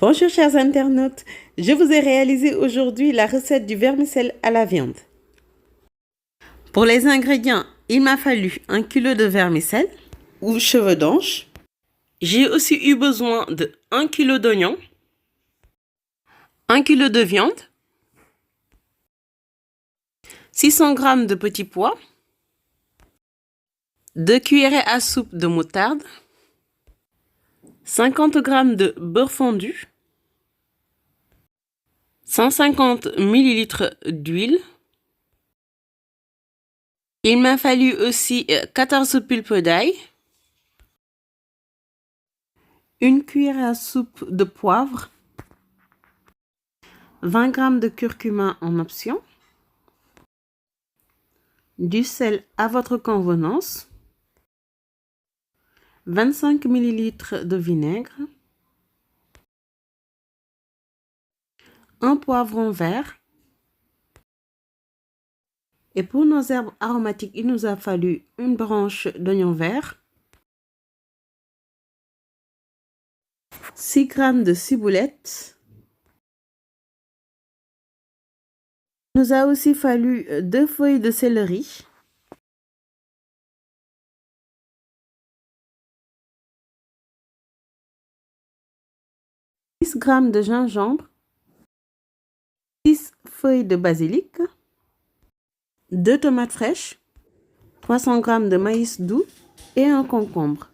Bonjour chers internautes, je vous ai réalisé aujourd'hui la recette du vermicelle à la viande. Pour les ingrédients, il m'a fallu 1 kg de vermicelle ou cheveux d'ange. J'ai aussi eu besoin de 1 kg d'oignons, 1 kg de viande, 600 g de petits pois, 2 cuillerées à soupe de moutarde, 50 g de beurre fondu, 150 ml d'huile. Il m'a fallu aussi 14 pulpes d'ail, 1 cuillère à soupe de poivre, 20 g de curcuma en option, du sel à votre convenance, 25 ml de vinaigre, un poivron vert. Et pour nos herbes aromatiques, il nous a fallu une branche d'oignon vert, 6 g de ciboulette. Il nous a aussi fallu 2 feuilles de céleri, 10 g de gingembre, 6 feuilles de basilic, 2 tomates fraîches, 300 g de maïs doux et un concombre.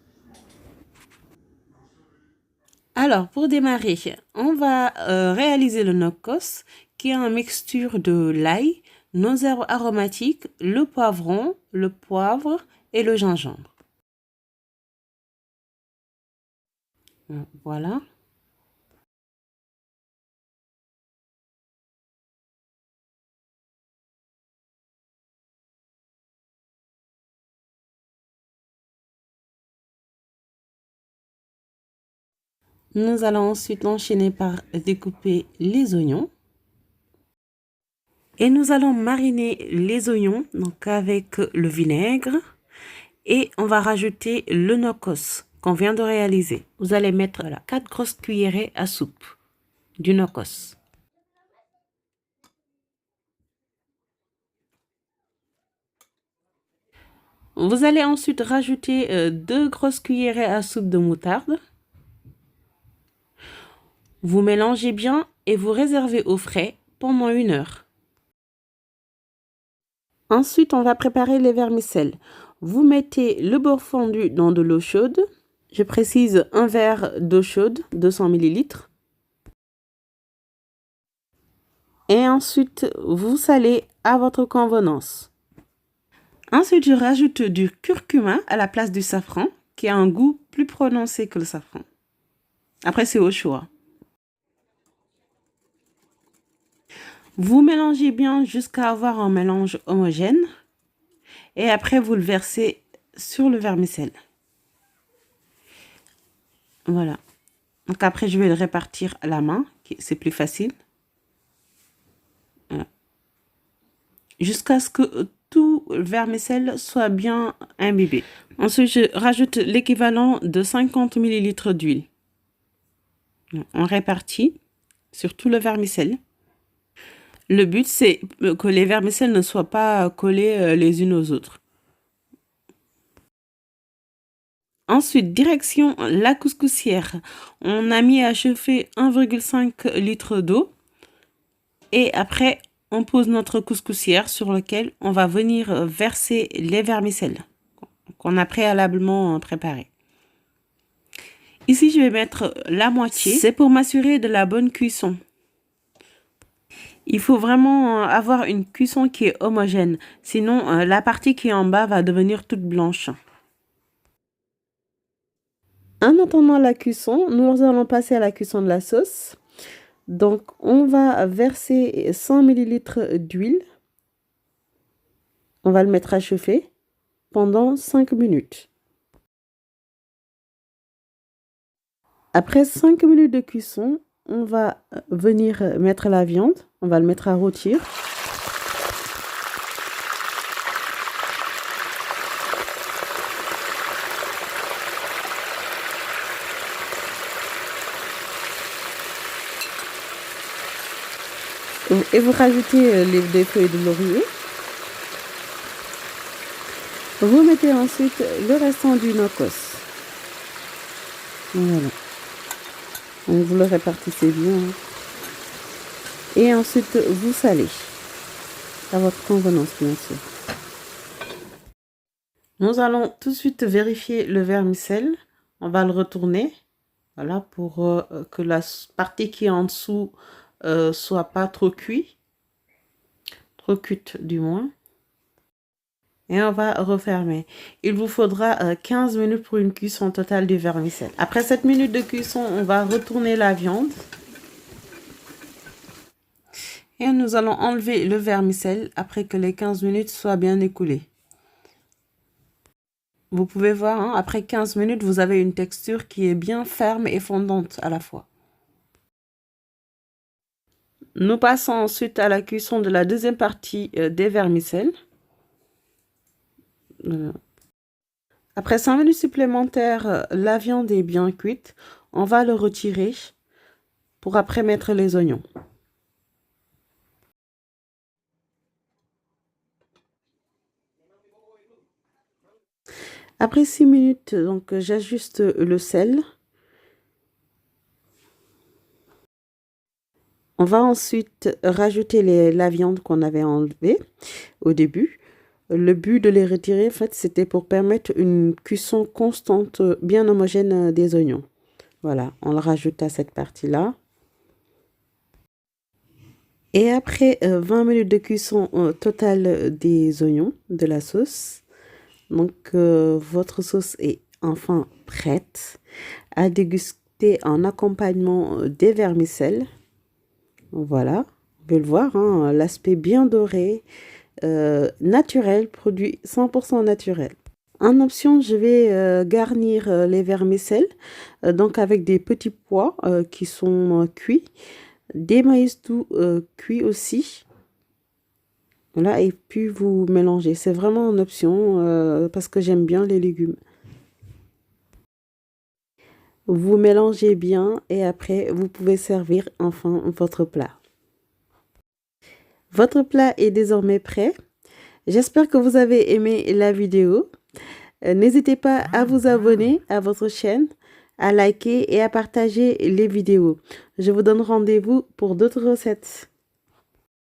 Alors, pour démarrer, on va réaliser le gnocchos, qui est une mixture de l'ail, nos herbes aromatiques, le poivron, le poivre et le gingembre. Voilà. Nous allons ensuite enchaîner par découper les oignons. Et nous allons mariner les oignons donc avec le vinaigre. Et on va rajouter le gnocchos qu'on vient de réaliser. Vous allez mettre 4 grosses cuillerées à soupe du gnocchos. Vous allez ensuite rajouter 2 grosses cuillerées à soupe de moutarde. Vous mélangez bien et vous réservez au frais pendant 1 heure. Ensuite, on va préparer les vermicelles. Vous mettez le beurre fondu dans de l'eau chaude. Je précise un verre d'eau chaude, 200 ml. Et ensuite, vous salez à votre convenance. Ensuite, je rajoute du curcuma à la place du safran, qui a un goût plus prononcé que le safran. Après, c'est au choix. Vous mélangez bien jusqu'à avoir un mélange homogène. Et après, vous le versez sur le vermicelle. Voilà. Donc après, je vais le répartir à la main, c'est plus facile. Voilà. Jusqu'à ce que tout le vermicelle soit bien imbibé. Ensuite, je rajoute l'équivalent de 50 ml d'huile. On répartit sur tout le vermicelle. Le but, c'est que les vermicelles ne soient pas collées les unes aux autres. Ensuite, direction la couscoussière. On a mis à chauffer 1,5 litre d'eau. Et après, on pose notre couscoussière sur laquelle on va venir verser les vermicelles qu'on a préalablement préparées. Ici, je vais mettre la moitié. C'est pour m'assurer de la bonne cuisson. Il faut vraiment avoir une cuisson qui est homogène. Sinon, la partie qui est en bas va devenir toute blanche. En attendant la cuisson, nous allons passer à la cuisson de la sauce. Donc, on va verser 100 ml d'huile. On va le mettre à chauffer pendant 5 minutes. Après 5 minutes de cuisson, on va venir mettre la viande. On va le mettre à rôtir. Et vous rajoutez des feuilles de laurier. Vous mettez ensuite le restant du nokos. Voilà. Donc vous le répartissez bien. Et ensuite vous salez. À votre convenance, bien sûr. Nous allons tout de suite vérifier le vermicelle. On va le retourner. Voilà, pour que la partie qui est en dessous soit pas trop cuite. Trop cuite du moins. Et on va refermer. Il vous faudra 15 minutes pour une cuisson totale du vermicelle. Après 7 minutes de cuisson, on va retourner la viande. Et nous allons enlever le vermicelle après que les 15 minutes soient bien écoulées. Vous pouvez voir, hein, après 15 minutes, vous avez une texture qui est bien ferme et fondante à la fois. Nous passons ensuite à la cuisson de la deuxième partie des vermicelles. Après 5 minutes supplémentaires, la viande est bien cuite. On va le retirer pour après mettre les oignons. Après 6 minutes, donc j'ajuste le sel. On va ensuite rajouter la viande qu'on avait enlevée au début. Le but de les retirer, en fait, c'était pour permettre une cuisson constante, bien homogène des oignons. Voilà, on le rajoute à cette partie-là. Et après 20 minutes de cuisson totale des oignons, de la sauce, donc votre sauce est enfin prête à déguster en accompagnement des vermicelles. Voilà, vous pouvez le voir, hein, l'aspect bien doré, naturel, produit 100% naturel. En option, je vais garnir les vermicelles donc avec des petits pois qui sont cuits, des maïs doux cuits aussi. Voilà, et puis vous mélangez. C'est vraiment en option parce que j'aime bien les légumes. Vous mélangez bien et après vous pouvez servir enfin votre plat. Votre plat est désormais prêt. J'espère que vous avez aimé la vidéo. N'hésitez pas à vous abonner à votre chaîne, à liker et à partager les vidéos. Je vous donne rendez-vous pour d'autres recettes.